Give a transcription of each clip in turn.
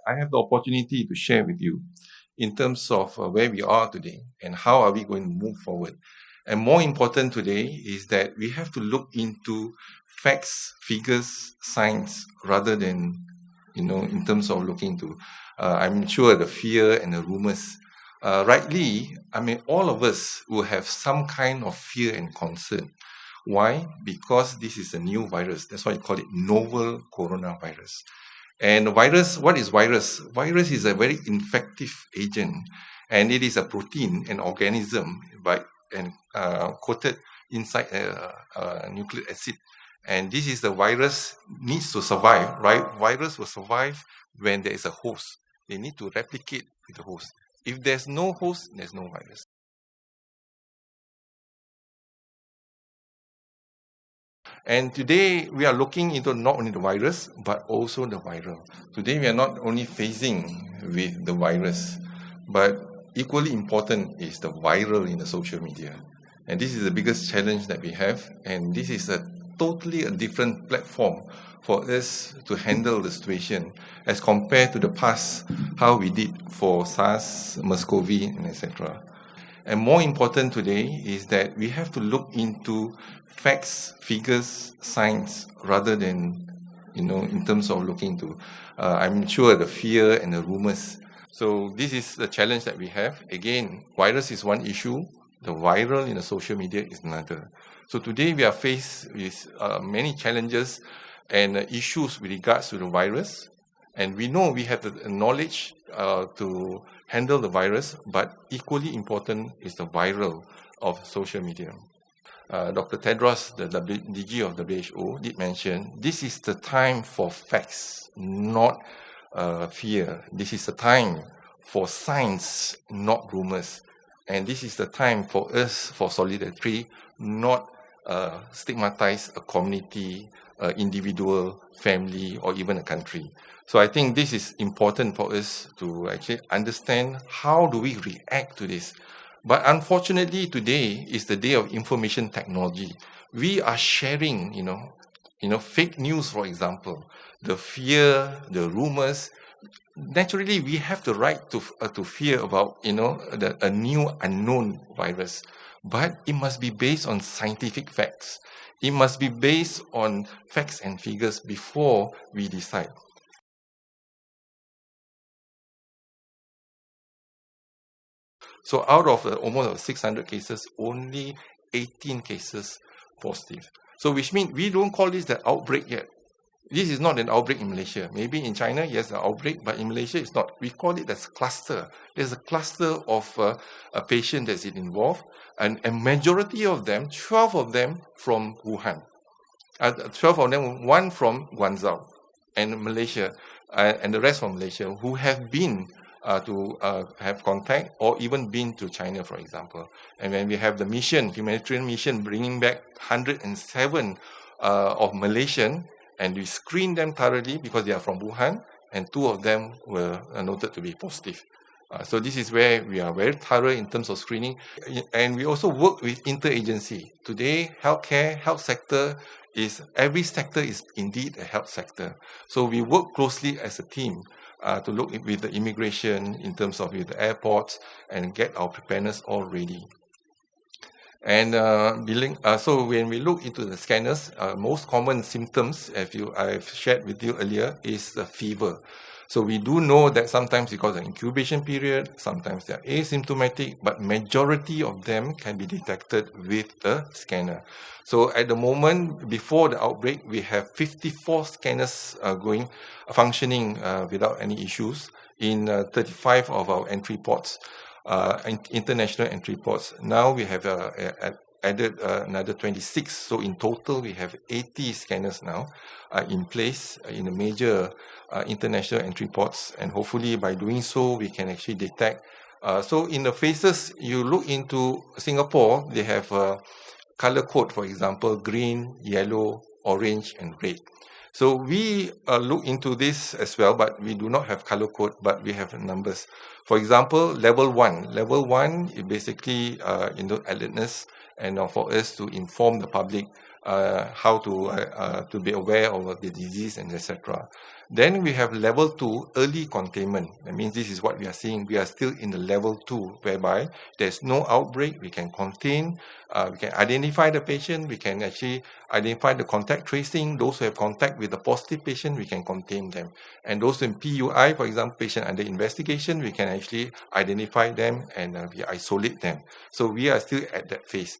I have the opportunity to share with you in terms of where we are today and how are we going to move forward. And more important today is that we have to look into facts, figures, science, rather than, in terms of looking to, I'm sure, the fear and the rumors. Rightly, all of us will have some kind of fear and concern. Why? Because this is a new virus. That's why I call it novel coronavirus. And virus, what is virus? Virus is a very infective agent, and it is a protein, an organism, coated inside a nucleic acid. And this is the virus needs to survive, right? Virus will survive when there is a host. They need to replicate with the host. If there's no host, there's no virus. And today we are looking into not only the virus, but also the viral. Today we are not only facing with the virus, but equally important is the viral in the social media. And this is the biggest challenge that we have. And this is a totally different platform for us to handle the situation as compared to the past, how we did for SARS, MERS-CoV, and etc. And more important today is that we have to look into facts, figures, science, rather than, in terms of looking to, I'm sure, the fear and the rumors. So this is the challenge that we have. Again, virus is one issue. The viral in the social media is another. So today we are faced with many challenges and issues with regards to the virus. And we know we have the knowledge to handle the virus, but equally important is the viral of social media. Dr. Tedros, the DG of WHO, did mention this is the time for facts, not fear. This is the time for science, not rumors. And this is the time for us, for solidarity, not stigmatize a community, individual, family, or even a country. So I think this is important for us to actually understand how do we react to this. But unfortunately, today is the day of information technology. We are sharing, fake news, for example, the fear, the rumors. Naturally, we have the right to fear about, a new unknown virus. But it must be based on scientific facts. It must be based on facts and figures before we decide. So out of almost 600 cases, only 18 cases positive. So which means we don't call this the outbreak yet. This is not an outbreak in Malaysia. Maybe in China, yes, an outbreak, but in Malaysia, it's not. We call it as cluster. There's a cluster of a patient that's involved, and a majority of them, 12 of them from Wuhan. 12 of them, one from Guangzhou and Malaysia, and the rest from Malaysia, who have been to have contact or even been to China, for example. And when we have the humanitarian mission, bringing back 107 of Malaysian, and we screen them thoroughly because they are from Wuhan, and 2 of them were noted to be positive. So this is where we are very thorough in terms of screening. And we also work with interagency. Today, health sector every sector is indeed a health sector. So we work closely as a team to look with the immigration in terms of with the airports and get our preparedness all ready. And so when we look into the scanners, most common symptoms, I've shared with you earlier, is the fever. So we do know that sometimes because of incubation period, sometimes they are asymptomatic, but majority of them can be detected with a scanner. So at the moment, before the outbreak, we have 54 scanners functioning without any issues in 35 of our entry ports. International entry ports. Now we have added another 26. So in total, we have 80 scanners now in place in the major international entry ports. And hopefully by doing so, we can actually detect. So in the phases, you look into Singapore, they have a color code, for example, green, yellow, orange, and red. So we look into this as well, but we do not have color code, but we have numbers. For example, level 1. Level 1 is basically alertness and for us to inform the public how to be aware of the disease and etc. Then we have level 2, early containment. That means this is what we are seeing. We are still in the level 2, whereby there's no outbreak. We can contain, we can identify the patient. We can actually identify the contact tracing. Those who have contact with the positive patient, we can contain them. And those in PUI, for example, patient under investigation, we can actually identify them and we isolate them. So we are still at that phase.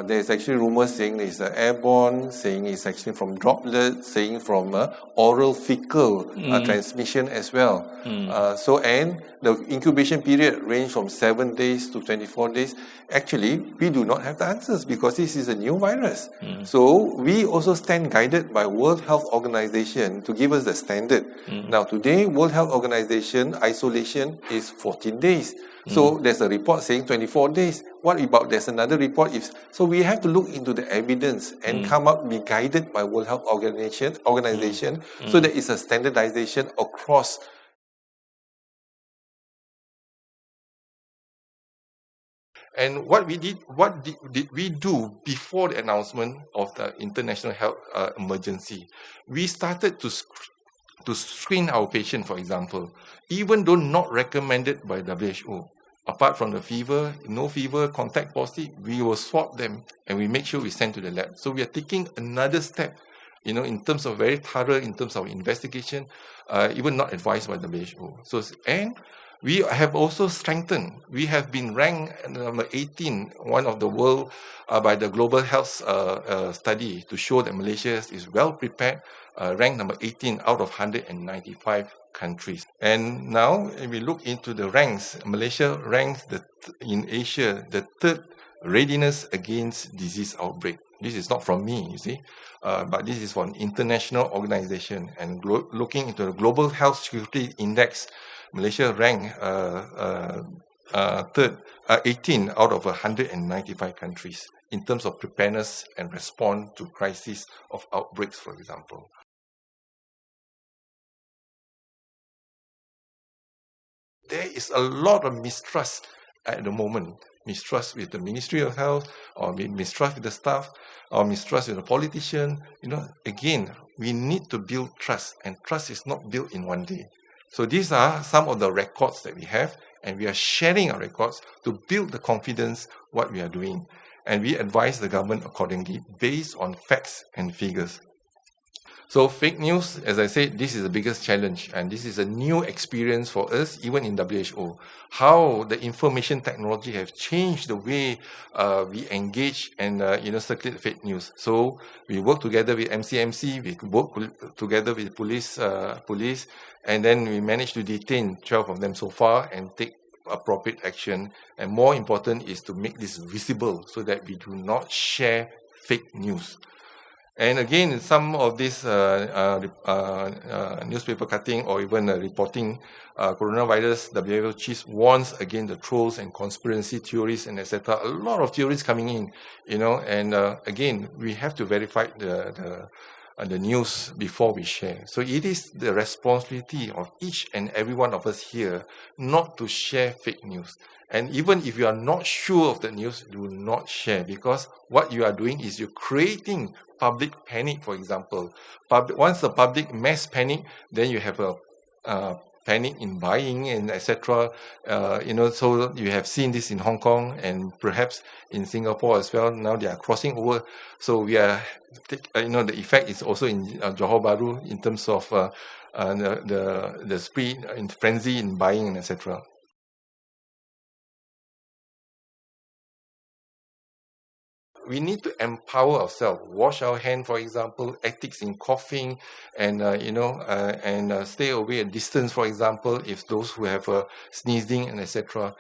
There's actually rumors saying it's airborne, saying it's actually from droplets, saying from oral fecal transmission as well. And the incubation period range from 7 days to 24 days. Actually, we do not have the answers because this is a new virus. So we also stand guided by World Health Organization to give us the standard. Now today, World Health Organization isolation is 14 days. So there's a report saying 24 days. What about there's another report? So we have to look into the evidence and be guided by World Health Organization so there is a standardization across. And what did we do before the announcement of the international health emergency? We started to screen our patient, for example, even though not recommended by WHO. Apart from the fever, no fever, contact positive, we will swab them and we make sure we send to the lab. So we are taking another step, in terms of very thorough, in terms of investigation, even not advised by the WHO. And we have also strengthened. We have been ranked number 18, one of the world, by the Global Health study to show that Malaysia is well prepared, ranked number 18 out of 195 countries. And now, if we look into the ranks, Malaysia ranks in Asia the third readiness against disease outbreak. This is not from me, you see, but this is from international organization. And looking into the Global Health Security Index, Malaysia ranked 18 out of 195 countries in terms of preparedness and response to crises of outbreaks, for example. There is a lot of mistrust at the moment. Mistrust with the Ministry of Health, or mistrust with the staff, or mistrust with the politician. Again, we need to build trust, and trust is not built in one day. So these are some of the records that we have, and we are sharing our records to build the confidence what we are doing. And we advise the government accordingly based on facts and figures. So fake news, as I said, this is the biggest challenge, and this is a new experience for us, even in WHO. How the information technology have changed the way we engage and circulate fake news. So we work together with MCMC, we work together with police, and then we managed to detain 12 of them so far and take appropriate action. And more important is to make this visible so that we do not share fake news. And again, some of this newspaper cutting or even reporting coronavirus, WHO chief warns against the trolls and conspiracy theories and etc. A lot of theories coming in, and again, we have to verify the news before we share. So it is the responsibility of each and every one of us here not to share fake news. And even if you are not sure of the news, do not share, because what you are doing is you're creating public panic, for example. Once the public mass panic, then you have a panic in buying and etc. So you have seen this in Hong Kong and perhaps in Singapore as well. Now they are crossing over. So we are, the effect is also in Johor Bahru in terms of the speed in frenzy in buying and etc. We need to empower ourselves. Wash our hands, for example, ethics in coughing, and stay away at distance, for example, if those who have sneezing and etc.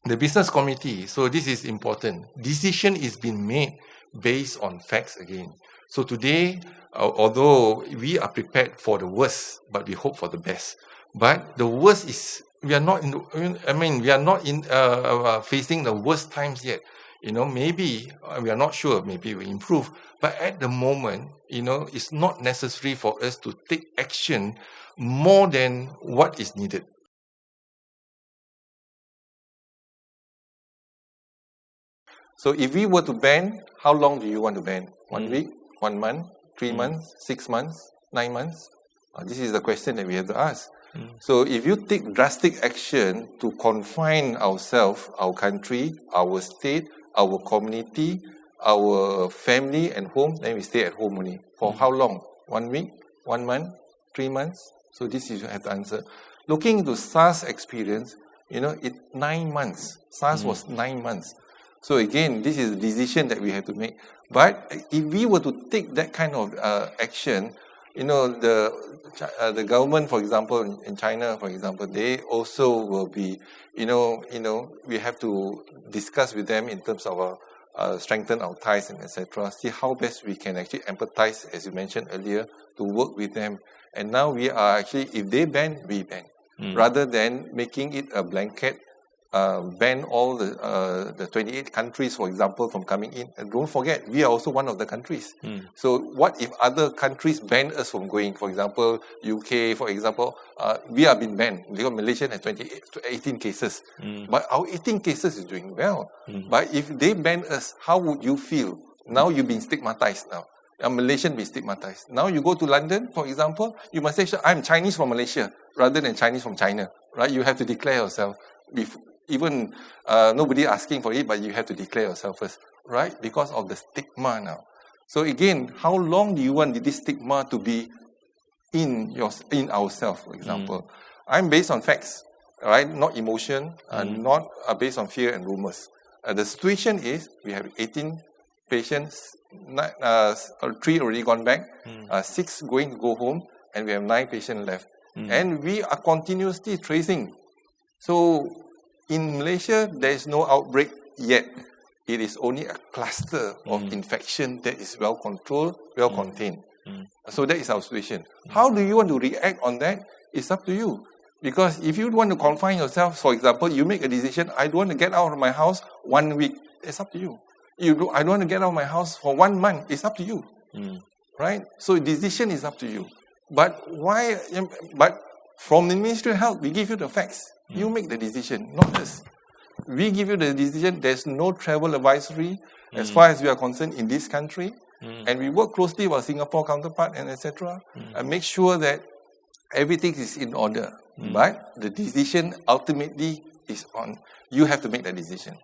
The business community. So this is important. Decision is being made based on facts again. So today, although we are prepared for the worst, but we hope for the best. But the worst is we are not facing the worst times yet. Maybe we are not sure, maybe we improve. But at the moment, it's not necessary for us to take action more than what is needed. So if we were to ban, how long do you want to ban? 1 week, 1 month, 3 months, 6 months, 9 months? This is the question that we have to ask. So if you take drastic action to confine ourselves, our country, our state, our community, our family and home, then we stay at home only. For how long? 1 week, 1 month, 3 months? So this is you have to answer. Looking into SARS experience, it 9 months. SARS was 9 months. So again, this is a decision that we have to make. But if we were to take that kind of action, the government, for example, in China, for example, they also will be, we have to discuss with them in terms of strengthen our ties and etc. See how best we can actually empathize, as you mentioned earlier, to work with them. And now we are actually, if they ban, we ban, rather than making it a blanket. Ban all the 28 countries, for example, from coming in. And don't forget, we are also one of the countries. So what if other countries ban us from going? For example, UK, for example, we have been banned because Malaysia has 18 cases. But our 18 cases is doing well. But if they ban us, how would you feel? Now you've been stigmatized now. A Malaysian be stigmatized. Now you go to London, for example, you must say, I'm Chinese from Malaysia, rather than Chinese from China. Right? You have to declare yourself. Even nobody asking for it, but you have to declare yourself first, right? Because of the stigma now. So again, how long do you want this stigma to be in ourselves, for example? I'm based on facts, right? Not emotion, not based on fear and rumors. The situation is we have 18 patients, 3 already gone back, 6 going to go home, and we have 9 patients left. And we are continuously tracing. So in Malaysia, there is no outbreak yet. It is only a cluster of infection that is well controlled, well contained. So that is our situation. How do you want to react on that? It's up to you. Because if you want to confine yourself, for example, you make a decision, I don't want to get out of my house 1 week. It's up to you. I don't want to get out of my house for 1 month. It's up to you. Right? So decision is up to you. But why? But from the Ministry of Health, we give you the facts. You make the decision, not us. We give you the decision. There's no travel advisory as far as we are concerned in this country. And we work closely with our Singapore counterpart and etc. And make sure that everything is in order. But the decision ultimately is on. You have to make that decision.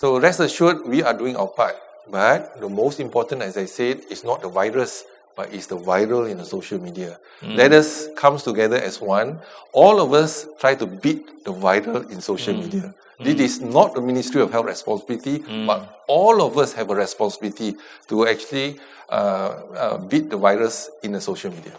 So rest assured, we are doing our part. But the most important, as I said, is not the virus, but it's the viral in the social media. Let us come together as one. All of us try to beat the viral in social media. This is not the Ministry of Health responsibility, but all of us have a responsibility to actually beat the virus in the social media.